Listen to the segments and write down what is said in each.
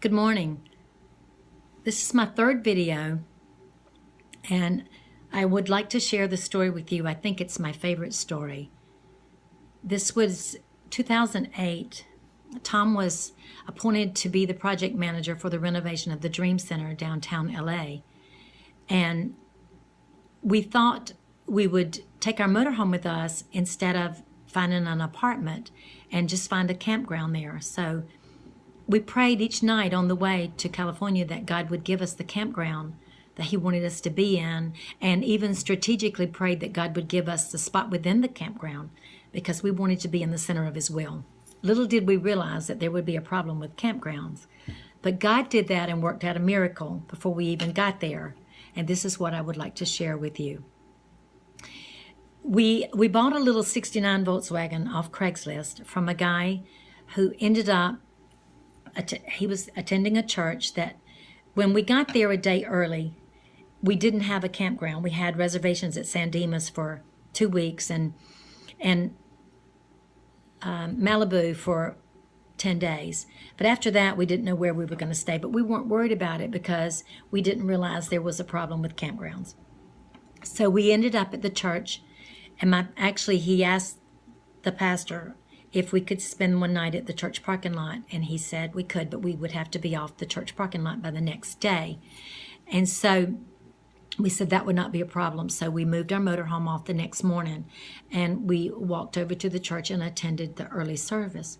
Good morning. This is my third video, and I would like to share the story with you. I think it's my favorite story. This was 2008. Tom was appointed to be the project manager for the renovation of the Dream Center downtown LA. And we thought we would take our motorhome with us instead of finding an apartment and just find a campground there. So we prayed each night on the way to California that God would give us the campground that He wanted us to be in, and even strategically prayed that God would give us the spot within the campground because we wanted to be in the center of His will. Little did we realize that there would be a problem with campgrounds. But God did that and worked out a miracle before we even got there. And this is what I would like to share with you. We bought a little 69 Volkswagen off Craigslist from a guy who ended up he was attending a church that when we got there a day early, we didn't have a campground. We had reservations at San Dimas for 2 weeks and Malibu for 10 days. But after that, we didn't know where we were going to stay. But we weren't worried about it because we didn't realize there was a problem with campgrounds. So we ended up at the church, and he asked the pastor if we could spend one night at the church parking lot, and he said we could, but we would have to be off the church parking lot by the next day. And so we said that would not be a problem. So we moved our motorhome off the next morning, and we walked over to the church and attended the early service.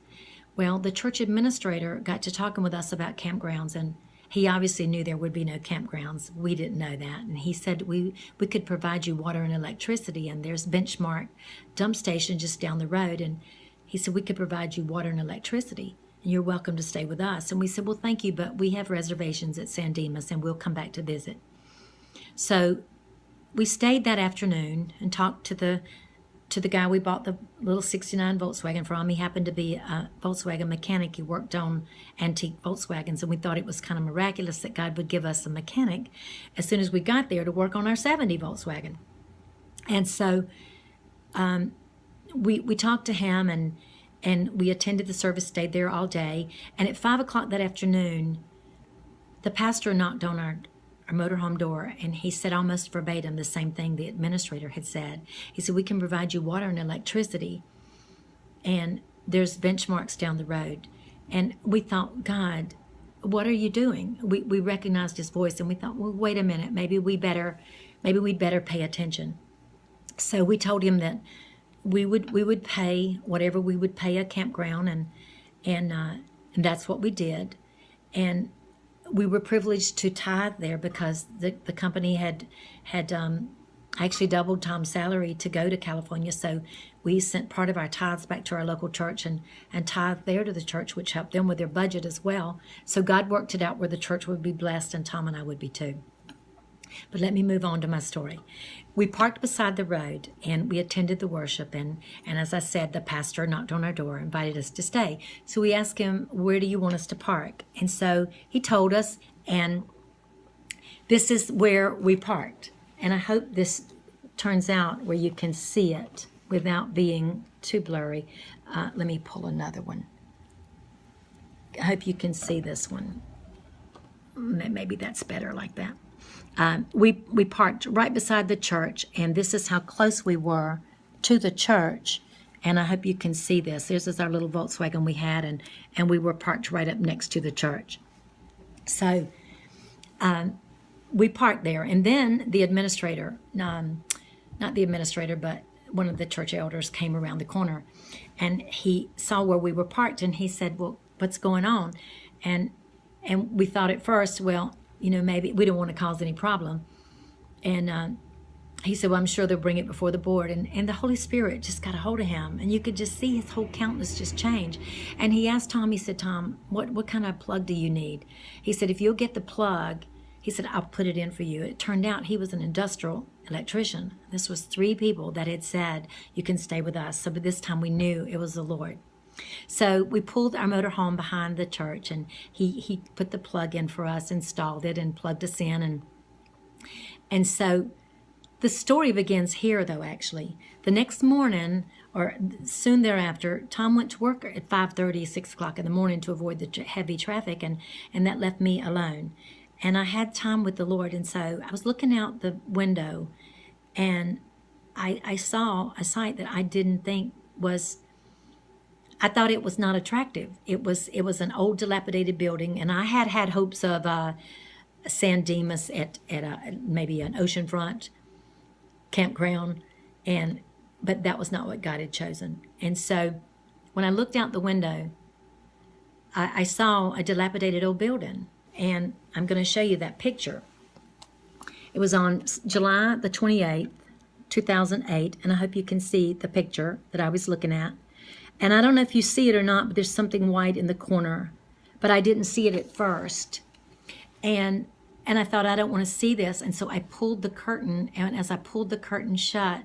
Well, the church administrator got to talking with us about campgrounds, and he obviously knew there would be no campgrounds. We didn't know that. And he said we could provide you water and electricity, and there's Benchmark dump station just down the road. And he said, we could provide you water and electricity, and you're welcome to stay with us. And we said, well, thank you, but we have reservations at San Dimas, and we'll come back to visit. So we stayed that afternoon and talked to the guy we bought the little 69 Volkswagen from. He happened to be a Volkswagen mechanic. He worked on antique Volkswagens, and we thought it was kind of miraculous that God would give us a mechanic as soon as we got there to work on our 70 Volkswagen. And so we talked to him, and we attended the service, stayed there all day. And at 5 o'clock that afternoon, the pastor knocked on our motorhome door, and he said almost verbatim the same thing the administrator had said. He said, we can provide you water and electricity, and there's Benchmarks down the road. And we thought, God, what are you doing? We recognized his voice, and we thought, well, wait a minute, maybe we'd better pay attention. So we told him that we would pay whatever we would pay a campground, and that's what we did. And we were privileged to tithe there because the company had actually doubled Tom's salary to go to California. So we sent part of our tithes back to our local church and tithed there to the church, which helped them with their budget as well. So God worked it out where the church would be blessed, and Tom and I would be too. But let me move on to my story. We parked beside the road, and we attended the worship, and as I said, the pastor knocked on our door, invited us to stay. So we asked him, where do you want us to park? And so he told us, and this is where we parked. And I hope this turns out where you can see it without being too blurry. Let me pull another one. I hope you can see this one. Maybe that's better like that. We parked right beside the church, and this is how close we were to the church. And I hope you can see this. This is our little Volkswagen we had, and we were parked right up next to the church. So we parked there, and then the administrator, not the administrator, but one of the church elders came around the corner, and he saw where we were parked, and he said, well, what's going on? And we thought at first, well, maybe we don't want to cause any problem. And he said, well, I'm sure they'll bring it before the board. And the Holy Spirit just got a hold of him. And you could just see his whole countenance just change. And he asked Tom, he said, Tom, what kind of plug do you need? He said, if you'll get the plug, he said, I'll put it in for you. It turned out he was an industrial electrician. This was 3 people that had said, you can stay with us. So by this time we knew it was the Lord. So we pulled our motorhome behind the church, and he put the plug in for us, installed it, and plugged us in. And so the story begins here, though, actually. The next morning, or soon thereafter, Tom went to work at 5:30, 6 o'clock in the morning to avoid the heavy traffic, and that left me alone. And I had time with the Lord, and so I was looking out the window, and I saw a sight that I didn't think was. I thought it was not attractive. It was an old, dilapidated building, and I had hopes of San Dimas at maybe an oceanfront campground, but that was not what God had chosen. And so when I looked out the window, I saw a dilapidated old building, and I'm going to show you that picture. It was on July the 28th, 2008, and I hope you can see the picture that I was looking at. And I don't know if you see it or not, but there's something white in the corner, but I didn't see it at first. And I thought, I don't want to see this. And so I pulled the curtain, and as I pulled the curtain shut,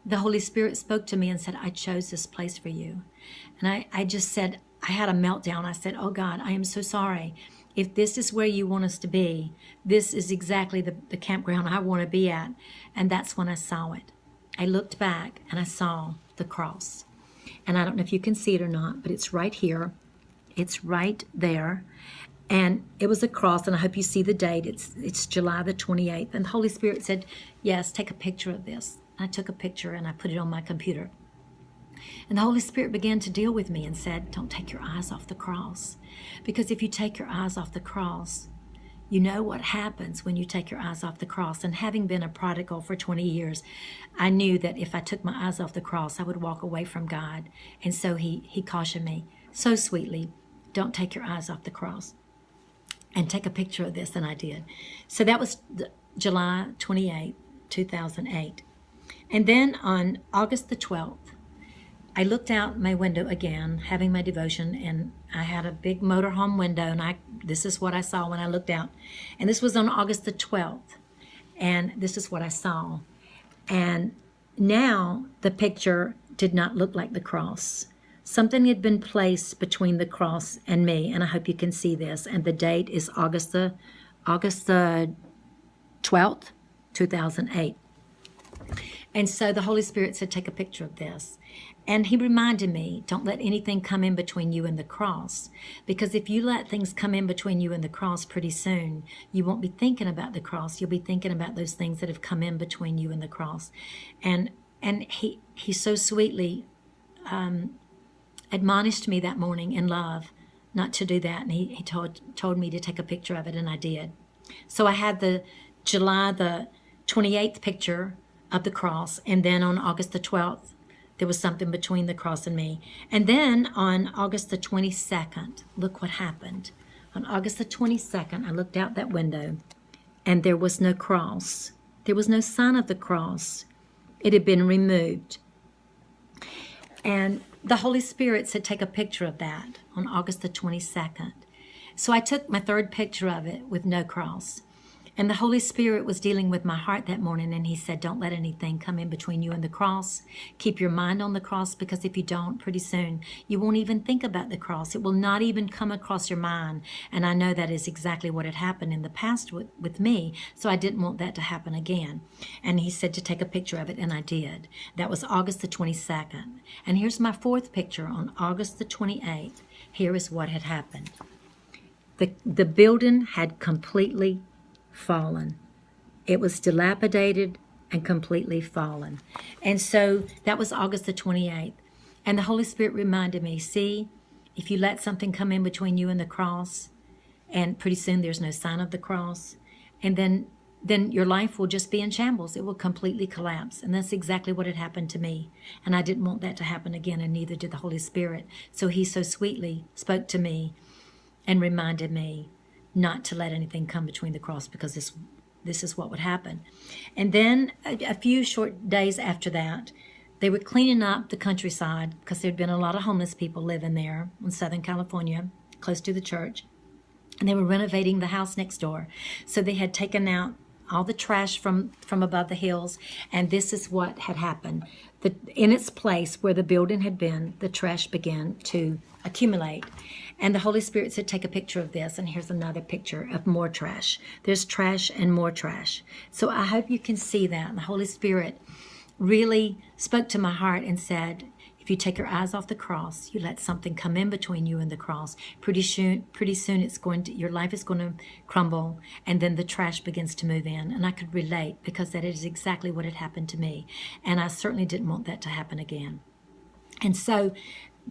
the Holy Spirit spoke to me and said, I chose this place for you. And I just said, I had a meltdown. I said, oh God, I am so sorry. If this is where you want us to be, this is exactly the campground I want to be at. And that's when I saw it. I looked back and I saw the cross. And I don't know if you can see it or not, but it's right here. It's right there. And it was a cross, and I hope you see the date. It's July the 28th. And the Holy Spirit said, yes, take a picture of this. I took a picture and I put it on my computer. And the Holy Spirit began to deal with me and said, don't take your eyes off the cross. Because if you take your eyes off the cross, you know what happens when you take your eyes off the cross. And having been a prodigal for 20 years, I knew that if I took my eyes off the cross, I would walk away from God. And so he cautioned me so sweetly, don't take your eyes off the cross. And take a picture of this, and I did. So that was July 28, 2008. And then on August the 12th, I looked out my window again, having my devotion, and I had a big motorhome window, and this is what I saw when I looked out. And this was on August the 12th, and this is what I saw. And now the picture did not look like the cross. Something had been placed between the cross and me, and I hope you can see this. And the date is August the 12th, 2008. And so the Holy Spirit said, take a picture of this. And he reminded me, don't let anything come in between you and the cross. Because if you let things come in between you and the cross, pretty soon, you won't be thinking about the cross. You'll be thinking about those things that have come in between you and the cross. And he so sweetly admonished me that morning in love not to do that. And he told me to take a picture of it, and I did. So I had the July the 28th picture of the cross, and then on August the 12th, there was something between the cross and me. And then on August the 22nd, look what happened. On August the 22nd, I looked out that window, and there was no cross. There was no sign of the cross. It had been removed. And the Holy Spirit said, take a picture of that on August the 22nd. So I took my third picture of it with no cross. And the Holy Spirit was dealing with my heart that morning, and he said, don't let anything come in between you and the cross. Keep your mind on the cross, because if you don't, pretty soon, you won't even think about the cross. It will not even come across your mind. And I know that is exactly what had happened in the past with me, so I didn't want that to happen again. And he said to take a picture of it, and I did. That was August the 22nd. And here's my fourth picture on August the 28th. Here is what had happened. The building had completely fallen. It was dilapidated and completely fallen. And so that was August the 28th. And the Holy Spirit reminded me, see, if you let something come in between you and the cross, and pretty soon there's no sign of the cross, and then your life will just be in shambles. It will completely collapse. And that's exactly what had happened to me. And I didn't want that to happen again, and neither did the Holy Spirit. So he so sweetly spoke to me and reminded me not to let anything come between the cross, because this is what would happen. And then a few short days after that, they were cleaning up the countryside, because there'd been a lot of homeless people living there in Southern California, close to the church. And they were renovating the house next door. So they had taken out all the trash from above the hills, and this is what had happened. In its place where the building had been, the trash began to accumulate. And the Holy Spirit said, take a picture of this, and here's another picture of more trash. There's trash and more trash. So I hope you can see that. And the Holy Spirit really spoke to my heart and said, if you take your eyes off the cross, you let something come in between you and the cross, pretty soon your life is going to crumble, and then the trash begins to move in. And I could relate, because that is exactly what had happened to me. And I certainly didn't want that to happen again. And so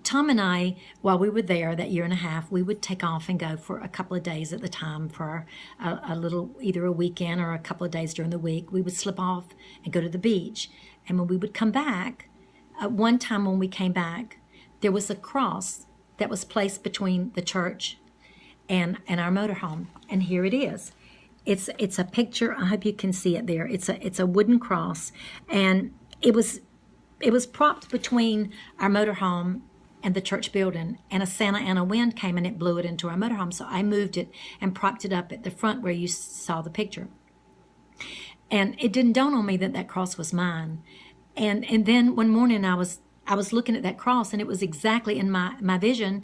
Tom and I, while we were there that year and a half, we would take off and go for a couple of days at the time for a little, either a weekend or a couple of days during the week. We would slip off and go to the beach. And when we would come back, one time when we came back, there was a cross that was placed between the church and our motorhome. And here it is. It's a picture. I hope you can see it there. It's a wooden cross, and it was propped between our motorhome and the church building, and a Santa Ana wind came and it blew it into our motorhome. So I moved it and propped it up at the front where you saw the picture. And it didn't dawn on me that that cross was mine. And then one morning I was looking at that cross, and it was exactly in my vision.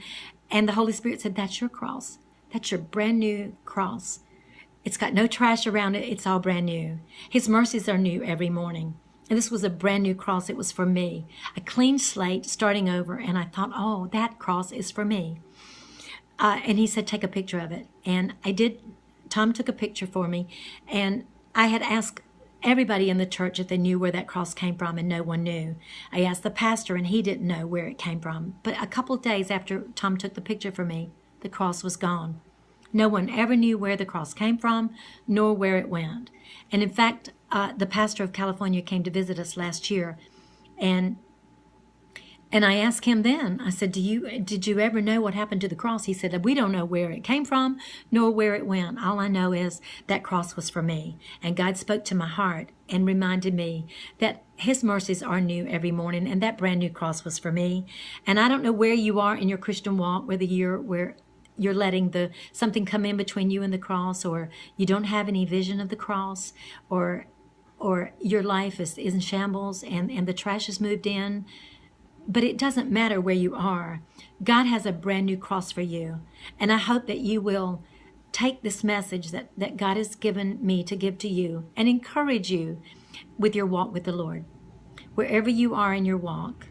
And the Holy Spirit said, that's your cross. That's your brand new cross. It's got no trash around it. It's all brand new. His mercies are new every morning. And this was a brand new cross. It was for me. A clean slate starting over. And I thought, oh, that cross is for me. And he said, take a picture of it. And I did. Tom took a picture for me. And I had asked everybody in the church if they knew where that cross came from, and no one knew. I asked the pastor, and he didn't know where it came from. But a couple of days after Tom took the picture for me, the cross was gone. No one ever knew where the cross came from, nor where it went. And in fact, the pastor of California came to visit us last year, and I asked him then, I said, did you ever know what happened to the cross? He said, we don't know where it came from, nor where it went. All I know is that cross was for me. And God spoke to my heart and reminded me that his mercies are new every morning, and that brand new cross was for me. And I don't know where you are in your Christian walk, whether you're letting something come in between you and the cross, or you don't have any vision of the cross, or your life is in shambles and the trash is moved in. But it doesn't matter where you are. God has a brand new cross for you. And I hope that you will take this message that God has given me to give to you and encourage you with your walk with the Lord. Wherever you are in your walk,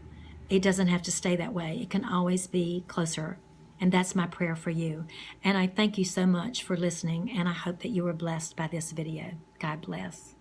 it doesn't have to stay that way. It can always be closer. And that's my prayer for you. And I thank you so much for listening, and I hope that you were blessed by this video. God bless.